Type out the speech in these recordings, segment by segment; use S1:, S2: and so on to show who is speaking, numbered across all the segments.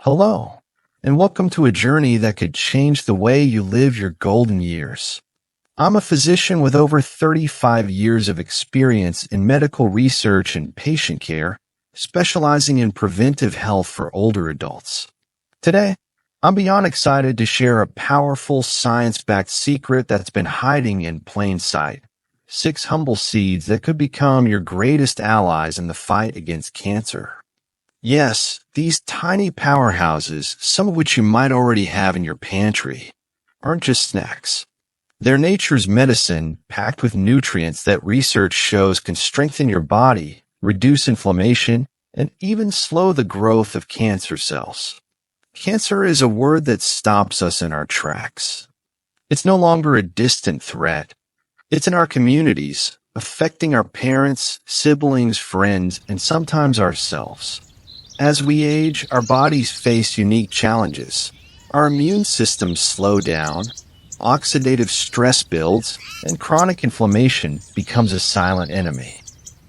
S1: Hello, and welcome to a journey that could change the way you live your golden years. I'm a physician with over 35 years of experience in medical research and patient care, specializing in preventive health for older adults. Today, I'm beyond excited to share a powerful science-backed secret that's been hiding in plain sight. 6 humble seeds that could become your greatest allies in the fight against cancer. Yes, these tiny powerhouses, some of which you might already have in your pantry, aren't just snacks. They're nature's medicine, packed with nutrients that research shows can strengthen your body, reduce inflammation, and even slow the growth of cancer cells. Cancer is a word that stops us in our tracks. It's no longer a distant threat. It's in our communities, affecting our parents, siblings, friends, and sometimes ourselves. As we age, our bodies face unique challenges. Our immune systems slow down, oxidative stress builds, and chronic inflammation becomes a silent enemy.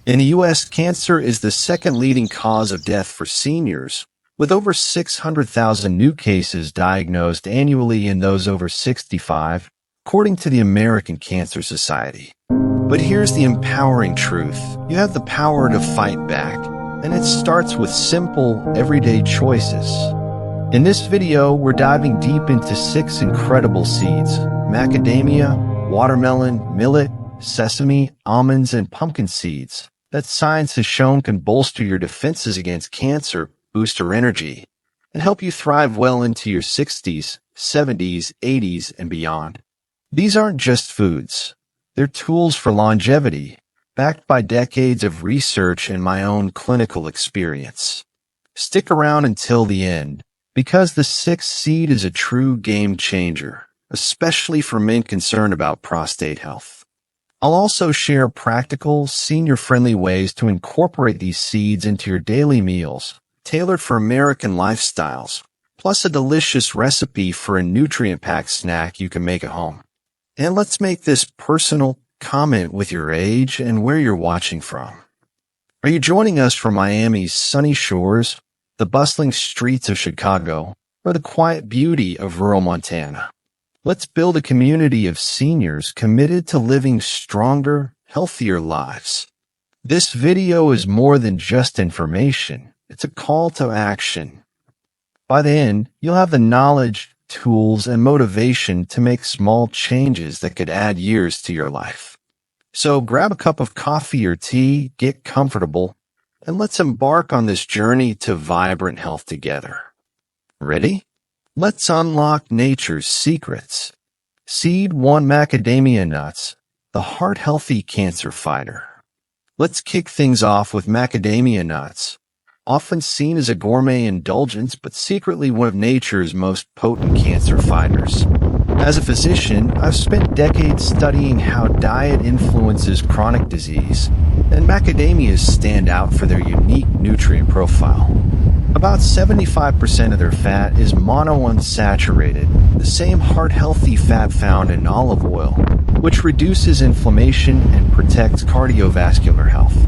S1: In the U.S., cancer is the second leading cause of death for seniors, with over 600,000 new cases diagnosed annually in those over 65, according to the American Cancer Society. But here's the empowering truth. You have the power to fight back. And it starts with simple, everyday choices. In this video, we're diving deep into 6 incredible seeds: macadamia, watermelon, millet, sesame, almonds, and pumpkin seeds that science has shown can bolster your defenses against cancer, boost your energy, and help you thrive well into your 60s, 70s, 80s, and beyond. These aren't just foods. They're tools for longevity, backed by decades of research and my own clinical experience. Stick around until the end, because the 6th seed is a true game changer, especially for men concerned about prostate health. I'll also share practical, senior-friendly ways to incorporate these seeds into your daily meals, tailored for American lifestyles, plus a delicious recipe for a nutrient-packed snack you can make at home. And let's make this personal. Comment with your age and where you're watching from. Are you joining us from Miami's sunny shores, the bustling streets of Chicago, or the quiet beauty of rural Montana? Let's build a community of seniors committed to living stronger, healthier lives. This video is more than just information. It's a call to action. By the end, you'll have the knowledge, tools, and motivation to make small changes that could add years to your life. So grab a cup of coffee or tea, get comfortable, and let's embark on this journey to vibrant health together. Ready? Let's unlock nature's secrets. Seed 1: macadamia nuts, the heart-healthy cancer fighter. Let's kick things off with macadamia nuts. Often seen as a gourmet indulgence, but secretly one of nature's most potent cancer fighters. As a physician, I've spent decades studying how diet influences chronic disease, and macadamias stand out for their unique nutrient profile. About 75% of their fat is monounsaturated, the same heart-healthy fat found in olive oil, which reduces inflammation and protects cardiovascular health.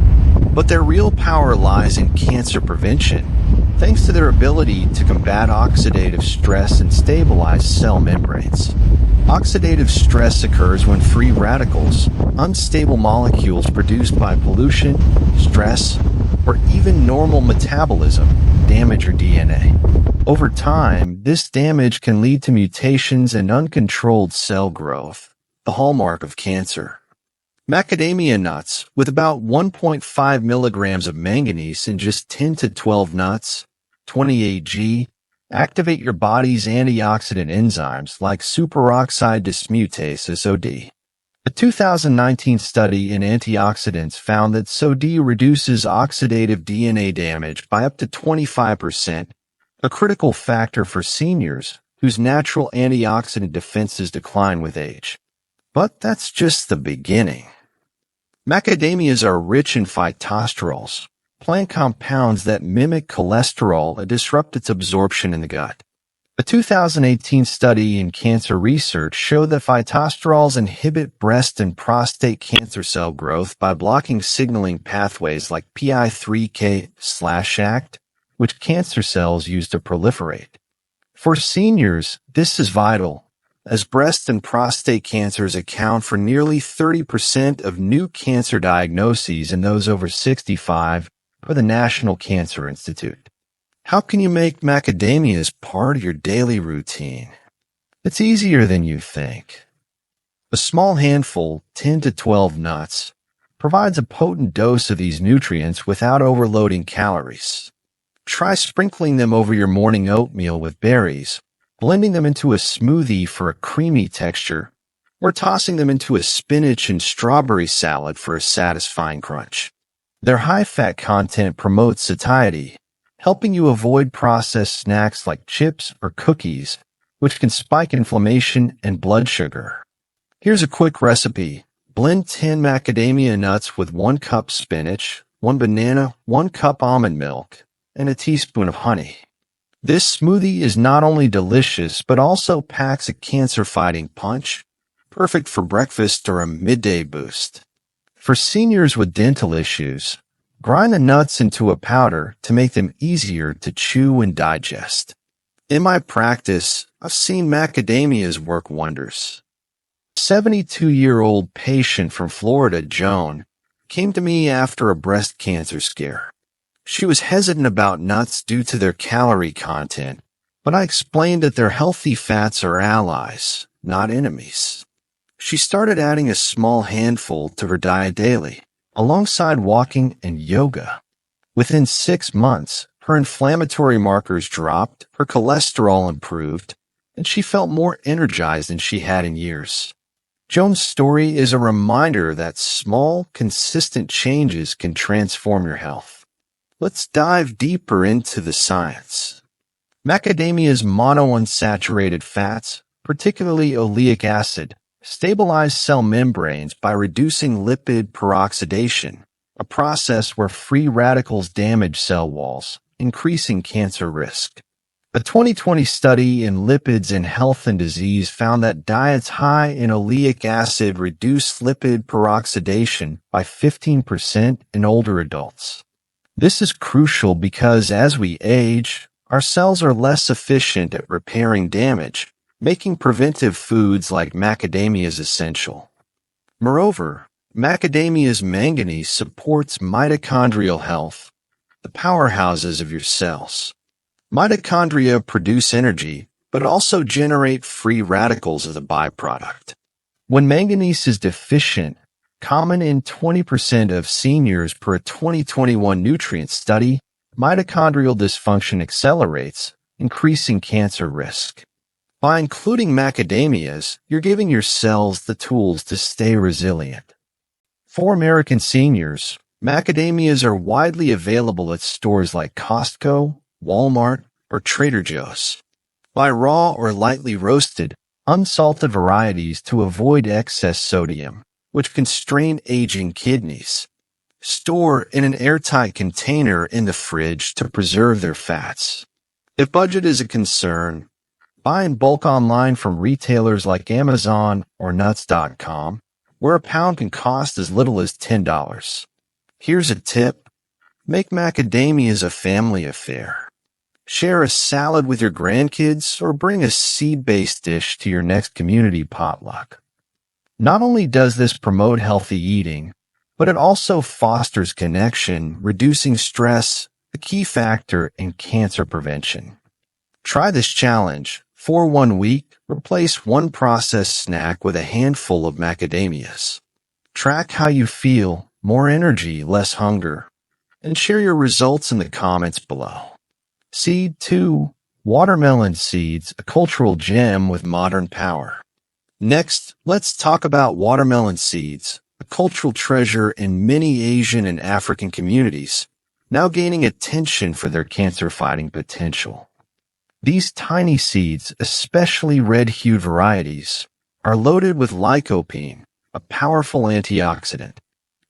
S1: But their real power lies in cancer prevention, thanks to their ability to combat oxidative stress and stabilize cell membranes. Oxidative stress occurs when free radicals, unstable molecules produced by pollution, stress, or even normal metabolism, damage your DNA. Over time, this damage can lead to mutations and uncontrolled cell growth, the hallmark of cancer. Macadamia nuts, with about 1.5 milligrams of manganese in just 10 to 12 nuts, 28 g, activate your body's antioxidant enzymes like superoxide dismutase (SOD). A 2019 study in antioxidants found that SOD reduces oxidative DNA damage by up to 25%, a critical factor for seniors whose natural antioxidant defenses decline with age. But that's just the beginning. Macadamias are rich in phytosterols, plant compounds that mimic cholesterol and disrupt its absorption in the gut. A 2018 study in cancer research showed that phytosterols inhibit breast and prostate cancer cell growth by blocking signaling pathways like PI3K/ACT, which cancer cells use to proliferate. For seniors, this is vital, as breast and prostate cancers account for nearly 30% of new cancer diagnoses in those over 65 per the National Cancer Institute. How can you make macadamias part of your daily routine? It's easier than you think. A small handful, 10 to 12 nuts, provides a potent dose of these nutrients without overloading calories. Try sprinkling them over your morning oatmeal with berries, blending them into a smoothie for a creamy texture, or tossing them into a spinach and strawberry salad for a satisfying crunch. Their high-fat content promotes satiety, helping you avoid processed snacks like chips or cookies, which can spike inflammation and blood sugar. Here's a quick recipe. Blend 10 macadamia nuts with 1 cup spinach, 1 banana, 1 cup almond milk, and a teaspoon of honey. This smoothie is not only delicious, but also packs a cancer-fighting punch, perfect for breakfast or a midday boost. For seniors with dental issues, grind the nuts into a powder to make them easier to chew and digest. In my practice, I've seen macadamias work wonders. A 72-year-old patient from Florida, Joan, came to me after a breast cancer scare. She was hesitant about nuts due to their calorie content, but I explained that their healthy fats are allies, not enemies. She started adding a small handful to her diet daily, alongside walking and yoga. Within 6 months, her inflammatory markers dropped, her cholesterol improved, and she felt more energized than she had in years. Joan's story is a reminder that small, consistent changes can transform your health. Let's dive deeper into the science. Macadamia's monounsaturated fats, particularly oleic acid, stabilize cell membranes by reducing lipid peroxidation, a process where free radicals damage cell walls, increasing cancer risk. A 2020 study in Lipids in Health and Disease found that diets high in oleic acid reduce lipid peroxidation by 15% in older adults. This is crucial because as we age, our cells are less efficient at repairing damage, making preventive foods like macadamias essential. Moreover, macadamia's manganese supports mitochondrial health, the powerhouses of your cells. Mitochondria produce energy, but also generate free radicals as a byproduct. When manganese is deficient, common in 20% of seniors per a 2021 nutrient study, mitochondrial dysfunction accelerates, increasing cancer risk. By including macadamias, you're giving your cells the tools to stay resilient. For American seniors, macadamias are widely available at stores like Costco, Walmart, or Trader Joe's. Buy raw or lightly roasted, unsalted varieties to avoid excess sodium, which can strain aging kidneys. Store in an airtight container in the fridge to preserve their fats. If budget is a concern, buy in bulk online from retailers like Amazon or nuts.com, where a pound can cost as little as $10. Here's a tip. Make macadamias a family affair. Share a salad with your grandkids or bring a seed-based dish to your next community potluck. Not only does this promote healthy eating, but it also fosters connection, reducing stress, a key factor in cancer prevention. Try this challenge. For 1 week, replace one processed snack with a handful of macadamias. Track how you feel, more energy, less hunger, and share your results in the comments below. Seed 2. Watermelon seeds, a cultural gem with modern power. Next, let's talk about watermelon seeds, a cultural treasure in many Asian and African communities, now gaining attention for their cancer-fighting potential. These tiny seeds, especially red-hued varieties, are loaded with lycopene, a powerful antioxidant.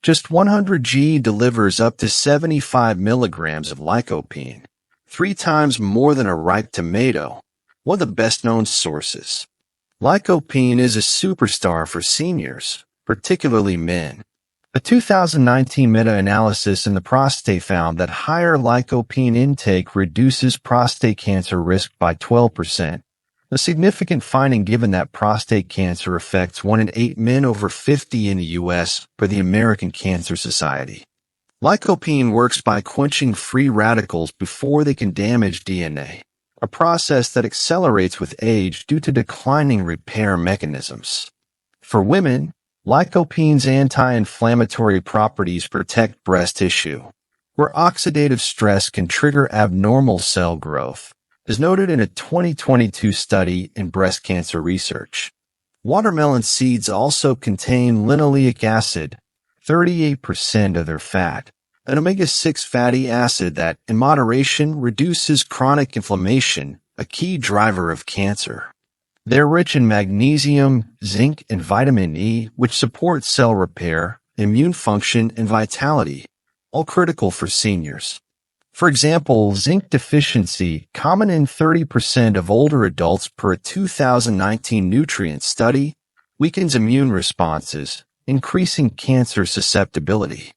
S1: Just 100 g delivers up to 75 milligrams of lycopene, 3 times more than a ripe tomato, one of the best-known sources. Lycopene is a superstar for seniors, particularly men. A 2019 meta-analysis in the prostate found that higher lycopene intake reduces prostate cancer risk by 12%, a significant finding given that prostate cancer affects 1 in 8 men over 50 in the U.S. per the American Cancer Society. Lycopene works by quenching free radicals before they can damage DNA, a process that accelerates with age due to declining repair mechanisms. For women, lycopene's anti-inflammatory properties protect breast tissue, where oxidative stress can trigger abnormal cell growth, as noted in a 2022 study in breast cancer research. Watermelon seeds also contain linoleic acid, 38% of their fat, an omega-6 fatty acid that, in moderation, reduces chronic inflammation, a key driver of cancer. They're rich in magnesium, zinc, and vitamin E, which support cell repair, immune function, and vitality, all critical for seniors. For example, zinc deficiency, common in 30% of older adults per a 2019 nutrient study, weakens immune responses, increasing cancer susceptibility.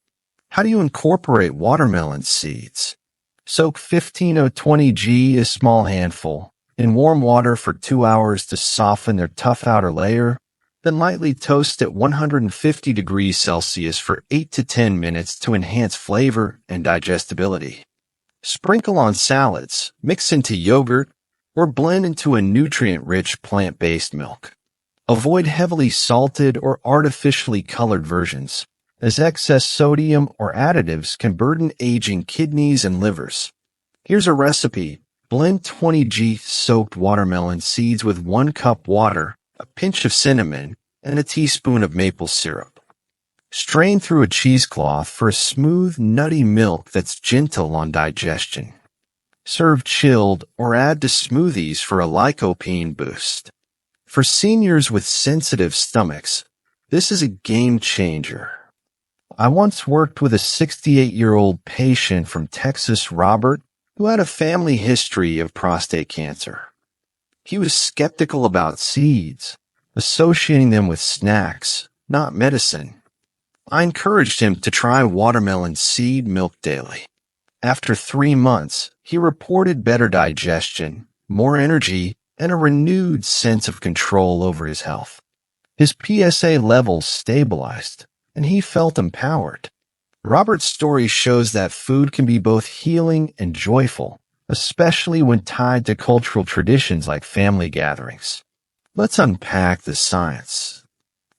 S1: How do you incorporate watermelon seeds? Soak 15-20 a small handful in warm water for 2 hours to soften their tough outer layer, then lightly toast at 150 degrees Celsius for 8 to 10 minutes to enhance flavor and digestibility. Sprinkle on salads, mix into yogurt, or blend into a nutrient-rich plant-based milk. Avoid heavily salted or artificially colored versions, as excess sodium or additives can burden aging kidneys and livers. Here's a recipe. Blend 20 soaked watermelon seeds with 1 cup water, a pinch of cinnamon, and a teaspoon of maple syrup. Strain through a cheesecloth for a smooth, nutty milk that's gentle on digestion. Serve chilled or add to smoothies for a lycopene boost. For seniors with sensitive stomachs, this is a game changer. I once worked with a 68-year-old patient from Texas, Robert, who had a family history of prostate cancer. He was skeptical about seeds, associating them with snacks, not medicine. I encouraged him to try watermelon seed milk daily. After 3 months, he reported better digestion, more energy, and a renewed sense of control over his health. His PSA levels stabilized, and he felt empowered. Robert's story shows that food can be both healing and joyful, especially when tied to cultural traditions like family gatherings. Let's unpack the science.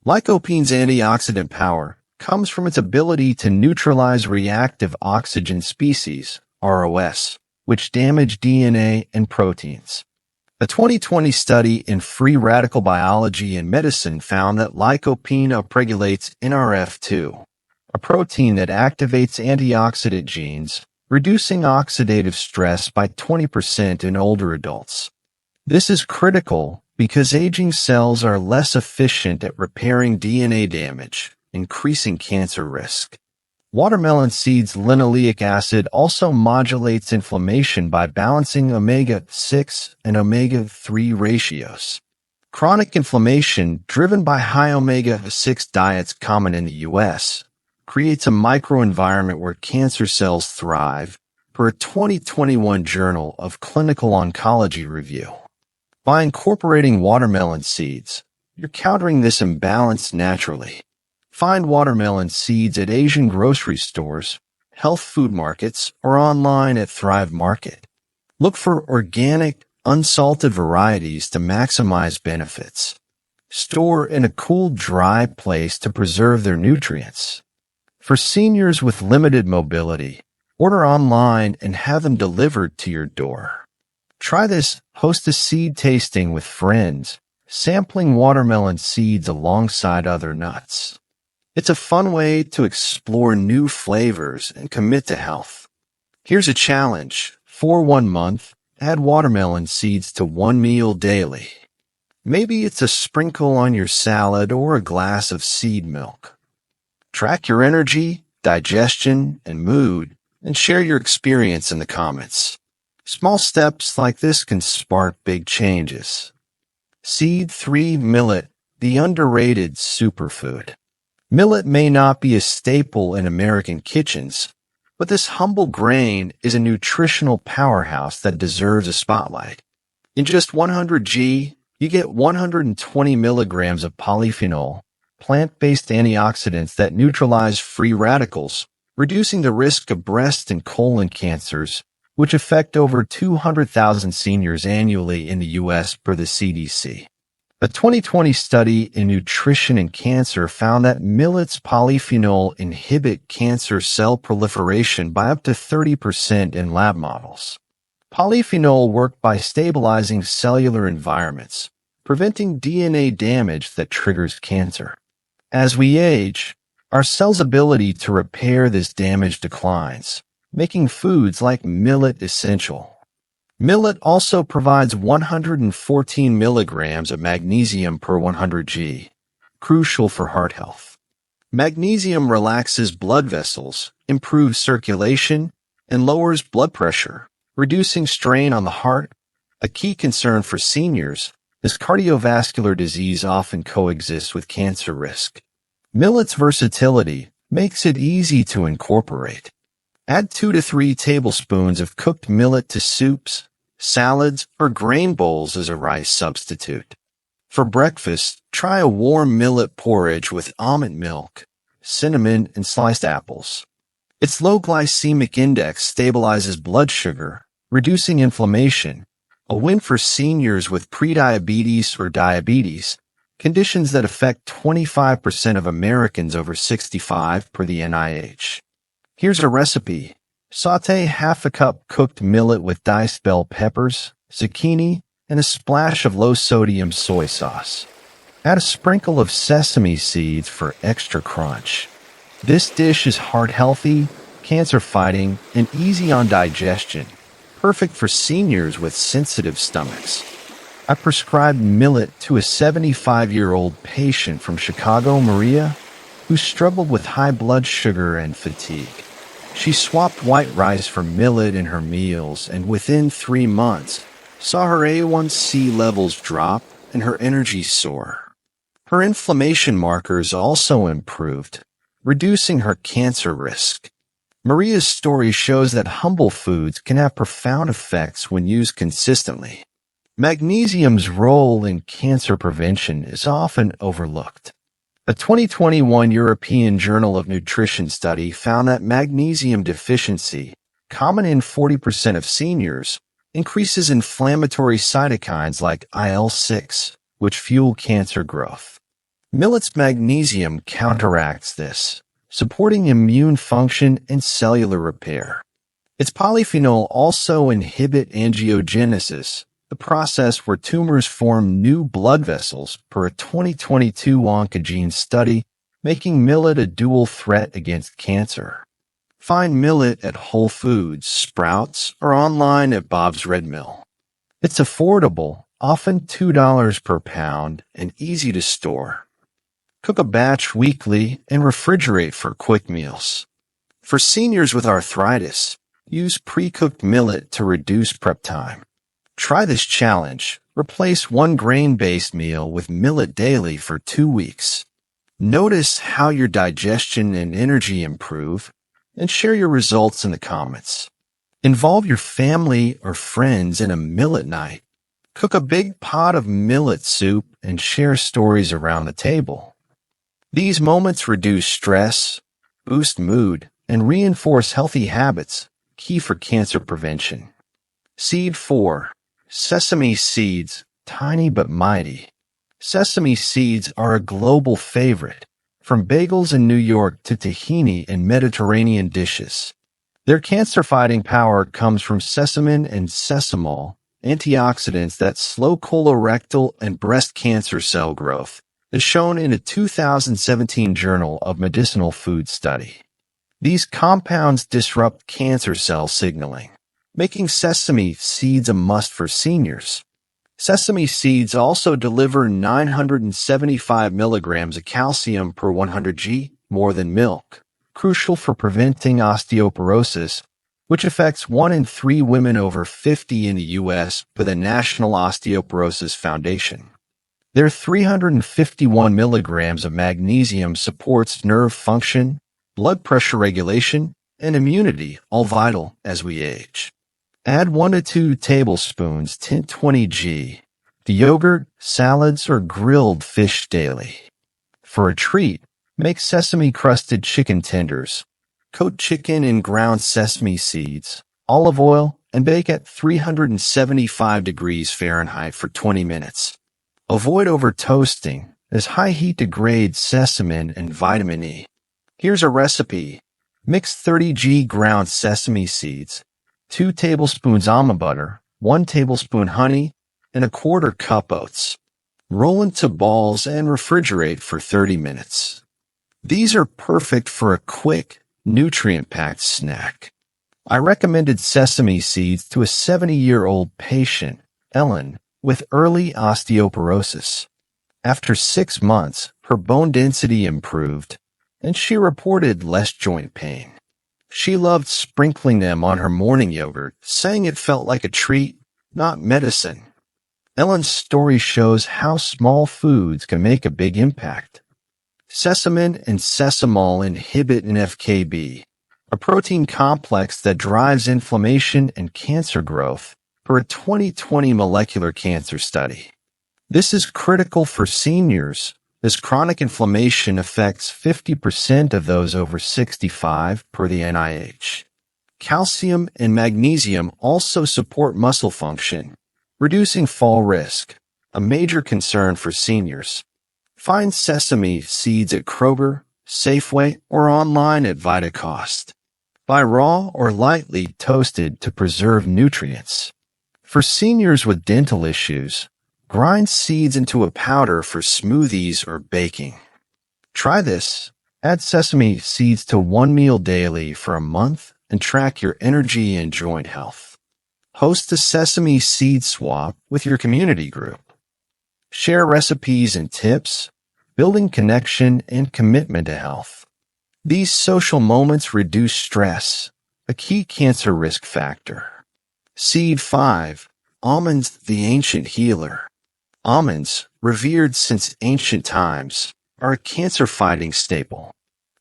S1: Lycopene's antioxidant power comes from its ability to neutralize reactive oxygen species, ROS, which damage DNA and proteins. A 2020 study in Free Radical Biology and Medicine found that lycopene upregulates NRF2, a protein that activates antioxidant genes, reducing oxidative stress by 20% in older adults. This is critical because aging cells are less efficient at repairing DNA damage, increasing cancer risk. Watermelon seeds' linoleic acid also modulates inflammation by balancing omega-6 and omega-3 ratios. Chronic inflammation, driven by high omega-6 diets common in the U.S., creates a microenvironment where cancer cells thrive, per a 2021 Journal of Clinical Oncology review. By incorporating watermelon seeds, you're countering this imbalance naturally. Find watermelon seeds at Asian grocery stores, health food markets, or online at Thrive Market. Look for organic, unsalted varieties to maximize benefits. Store in a cool, dry place to preserve their nutrients. For seniors with limited mobility, order online and have them delivered to your door. Try this. Host a seed tasting with friends, sampling watermelon seeds alongside other nuts. It's a fun way to explore new flavors and commit to health. Here's a challenge. For 1 month, add watermelon seeds to 1 meal daily. Maybe it's a sprinkle on your salad or a glass of seed milk. Track your energy, digestion, and mood, and share your experience in the comments. Small steps like this can spark big changes. Seed 3 Millet, the underrated superfood. Millet may not be a staple in American kitchens, but this humble grain is a nutritional powerhouse that deserves a spotlight. In just 100 g, you get 120 milligrams of polyphenol, plant-based antioxidants that neutralize free radicals, reducing the risk of breast and colon cancers, which affect over 200,000 seniors annually in the U.S. per the CDC. A 2020 study in nutrition and cancer found that millet's polyphenol inhibit cancer cell proliferation by up to 30% in lab models. Polyphenol work by stabilizing cellular environments, preventing DNA damage that triggers cancer. As we age, our cells' ability to repair this damage declines, making foods like millet essential. Millet also provides 114 milligrams of magnesium per 100 g, crucial for heart health. Magnesium relaxes blood vessels, improves circulation, and lowers blood pressure, reducing strain on the heart. A key concern for seniors is cardiovascular disease often coexists with cancer risk. Millet's versatility makes it easy to incorporate. Add 2 to 3 tablespoons of cooked millet to soups, salads, or grain bowls as a rice substitute. For breakfast, try a warm millet porridge with almond milk, cinnamon, and sliced apples. Its low glycemic index stabilizes blood sugar, reducing inflammation, a win for seniors with prediabetes or diabetes, conditions that affect 25% of Americans over 65 per the NIH. Here's a recipe. Sauté half a cup cooked millet with diced bell peppers, zucchini, and a splash of low-sodium soy sauce. Add a sprinkle of sesame seeds for extra crunch. This dish is heart-healthy, cancer-fighting, and easy on digestion, perfect for seniors with sensitive stomachs. I prescribed millet to a 75-year-old patient from Chicago, Maria, who struggled with high blood sugar and fatigue. She swapped white rice for millet in her meals and within 3 months saw her A1C levels drop and her energy soar. Her inflammation markers also improved, reducing her cancer risk. Maria's story shows that humble foods can have profound effects when used consistently. Magnesium's role in cancer prevention is often overlooked. A 2021 European Journal of Nutrition study found that magnesium deficiency, common in 40% of seniors, increases inflammatory cytokines like IL-6, which fuel cancer growth. Millet's magnesium counteracts this, supporting immune function and cellular repair. Its polyphenol also inhibit angiogenesis, the process where tumors form new blood vessels, per a 2022 Oncogene study, making millet a dual threat against cancer. Find millet at Whole Foods, Sprouts, or online at Bob's Red Mill. It's affordable, often $2 per pound, and easy to store. Cook a batch weekly and refrigerate for quick meals. For seniors with arthritis, use pre-cooked millet to reduce prep time. Try this challenge. Replace one grain-based meal with millet daily for 2 weeks. Notice how your digestion and energy improve, and share your results in the comments. Involve your family or friends in a millet night. Cook a big pot of millet soup and share stories around the table. These moments reduce stress, boost mood, and reinforce healthy habits, key for cancer prevention. Seed 4. Sesame seeds, tiny but mighty. Sesame seeds are a global favorite, from bagels in New York to tahini in Mediterranean dishes. Their cancer-fighting power comes from sesamin and sesamol, antioxidants that slow colorectal and breast cancer cell growth, as shown in a 2017 Journal of Medicinal Food study. These compounds disrupt cancer cell signaling, making sesame seeds a must for seniors. Sesame seeds also deliver 975 milligrams of calcium per 100 g, more than milk, crucial for preventing osteoporosis, which affects 1 in 3 women over 50 in the U.S. per the National Osteoporosis Foundation. Their 351 milligrams of magnesium supports nerve function, blood pressure regulation, and immunity, all vital as we age. Add 1 to 2 tablespoons 1020 to yogurt, salads, or grilled fish daily. For a treat, make sesame-crusted chicken tenders. Coat chicken in ground sesame seeds, olive oil, and bake at 375 degrees Fahrenheit for 20 minutes. Avoid over-toasting, as high heat degrades sesame and vitamin E. Here's a recipe. Mix 30 ground sesame seeds, 2 tablespoons almond butter, 1 tablespoon honey, and a quarter cup oats. Roll into balls and refrigerate for 30 minutes. These are perfect for a quick, nutrient-packed snack. I recommended sesame seeds to a 70-year-old patient, Ellen, with early osteoporosis. After 6 months, her bone density improved, and she reported less joint pain. She loved sprinkling them on her morning yogurt, saying it felt like a treat, not medicine. Ellen's story shows how small foods can make a big impact. Sesamin and sesamol inhibit NFKB, a protein complex that drives inflammation and cancer growth, per a 2020 molecular cancer study. This is critical for seniors, as chronic inflammation affects 50% of those over 65 per the NIH. Calcium and magnesium also support muscle function, reducing fall risk, a major concern for seniors. Find sesame seeds at Kroger, Safeway, or online at VitaCost. Buy raw or lightly toasted to preserve nutrients. For seniors with dental issues, grind seeds into a powder for smoothies or baking. Try this. Add sesame seeds to one meal daily for a month and track your energy and joint health. Host a sesame seed swap with your community group. Share recipes and tips, building connection and commitment to health. These social moments reduce stress, a key cancer risk factor. Seed 5. Almonds, the ancient healer. Almonds, revered since ancient times, are a cancer-fighting staple.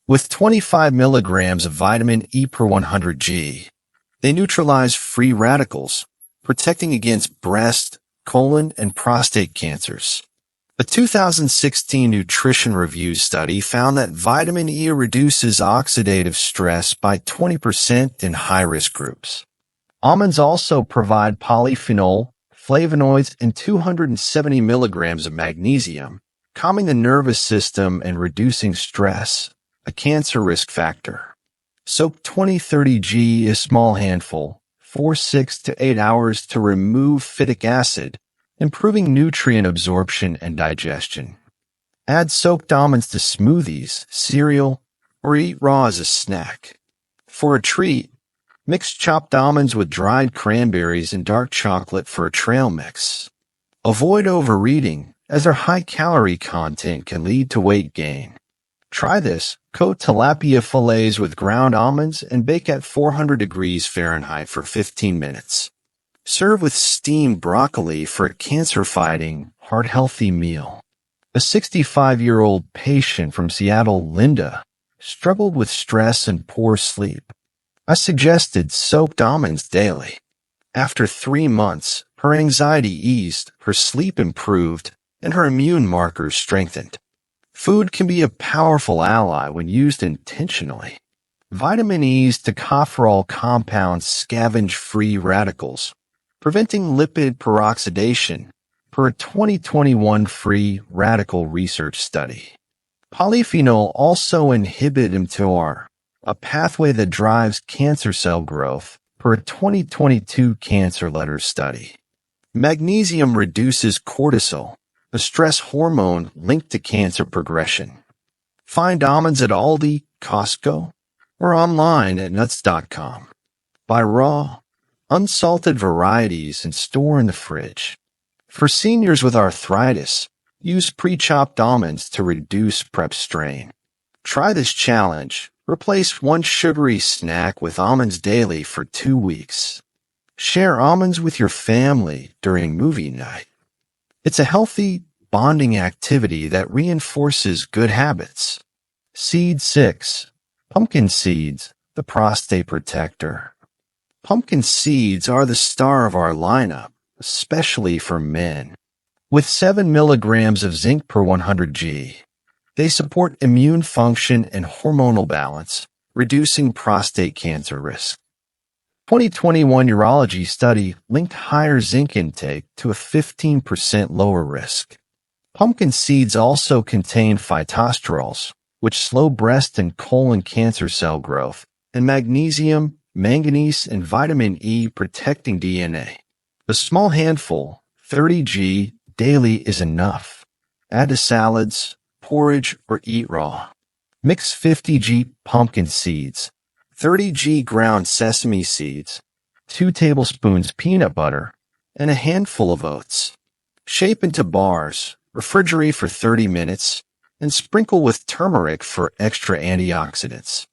S1: With 25 milligrams of vitamin E per 100 g, they neutralize free radicals, protecting against breast, colon, and prostate cancers. A 2016 Nutrition Review study found that vitamin E reduces oxidative stress by 20% in high-risk groups. Almonds also provide polyphenol, flavonoids, and 270 milligrams of magnesium, calming the nervous system and reducing stress, a cancer risk factor. Soak 20-30 g a small handful, 6 to 8 hours to remove phytic acid, improving nutrient absorption and digestion. Add soaked almonds to smoothies, cereal, or eat raw as a snack. For a treat, mix chopped almonds with dried cranberries and dark chocolate for a trail mix. Avoid overeating, as their high-calorie content can lead to weight gain. Try this. Coat tilapia fillets with ground almonds and bake at 400 degrees Fahrenheit for 15 minutes. Serve with steamed broccoli for a cancer-fighting, heart-healthy meal. A 65-year-old patient from Seattle, Linda, struggled with stress and poor sleep. I suggested soaked almonds daily. After 3 months, her anxiety eased, her sleep improved, and her immune markers strengthened. Food can be a powerful ally when used intentionally. Vitamin E's tocopherol compounds scavenge free radicals, preventing lipid peroxidation, per a 2021 free radical research study. Polyphenol also inhibit mTOR, a pathway that drives cancer cell growth, per a 2022 Cancer Letters study. Magnesium reduces cortisol, a stress hormone linked to cancer progression. Find almonds at Aldi, Costco, or online at nuts.com. Buy raw, unsalted varieties and store in the fridge. For seniors with arthritis, use pre-chopped almonds to reduce prep strain. Try this challenge. Replace one sugary snack with almonds daily for 2 weeks. Share almonds with your family during movie night. It's a healthy, bonding activity that reinforces good habits. Seed 6. Pumpkin seeds, the prostate protector. Pumpkin seeds are the star of our lineup, especially for men. With 7 milligrams of zinc per 100 g, they support immune function and hormonal balance, reducing prostate cancer risk. 2021 urology study linked higher zinc intake to a 15% lower risk. Pumpkin seeds also contain phytosterols, which slow breast and colon cancer cell growth, and magnesium, manganese, and vitamin E protecting DNA. A small handful, 30 g, daily is enough. Add to salads, porridge, or eat raw. Mix 50 g pumpkin seeds, 30 g ground sesame seeds, 2 tablespoons peanut butter, and a handful of oats. Shape into bars, refrigerate for 30 minutes, and sprinkle with turmeric for extra antioxidants.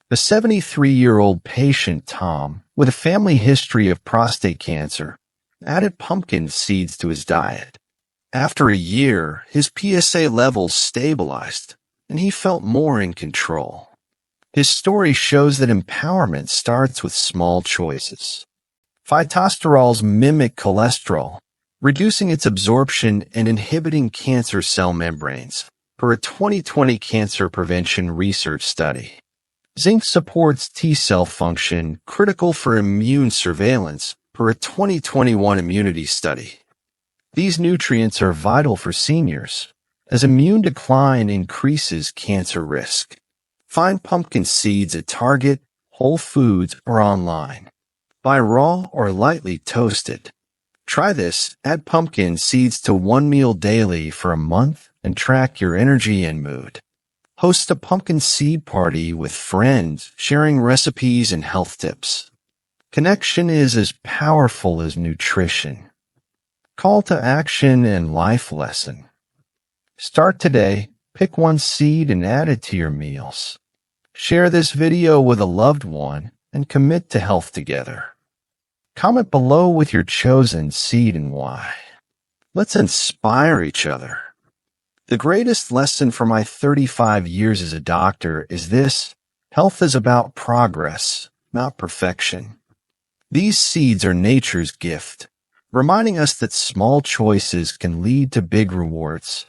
S1: A 73-year-old patient, Tom, with a family history of prostate cancer, added pumpkin seeds to his diet. After a year, his PSA levels stabilized, and he felt more in control. His story shows that empowerment starts with small choices. Phytosterols mimic cholesterol, reducing its absorption and inhibiting cancer cell membranes, per a 2020 cancer prevention research study. Zinc supports T-cell function critical for immune surveillance, per a 2021 immunity study. These nutrients are vital for seniors, as immune decline increases cancer risk. Find pumpkin seeds at Target, Whole Foods, or online. Buy raw or lightly toasted. Try this, add pumpkin seeds to one meal daily for a month and track your energy and mood. Host a pumpkin seed party with friends, sharing recipes and health tips. Connection is as powerful as nutrition. Call to action and life lesson. Start today, pick one seed and add it to your meals. Share this video with a loved one and commit to health together. Comment below with your chosen seed and why. Let's inspire each other. The greatest lesson from my 35 years as a doctor is this: health is about progress, not perfection. These seeds are nature's gift, reminding us that small choices can lead to big rewards.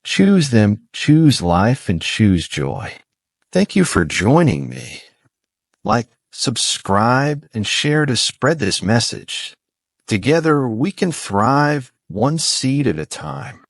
S1: Choose them, choose life, and choose joy. Thank you for joining me. Like, subscribe, and share to spread this message. Together, we can thrive one seed at a time.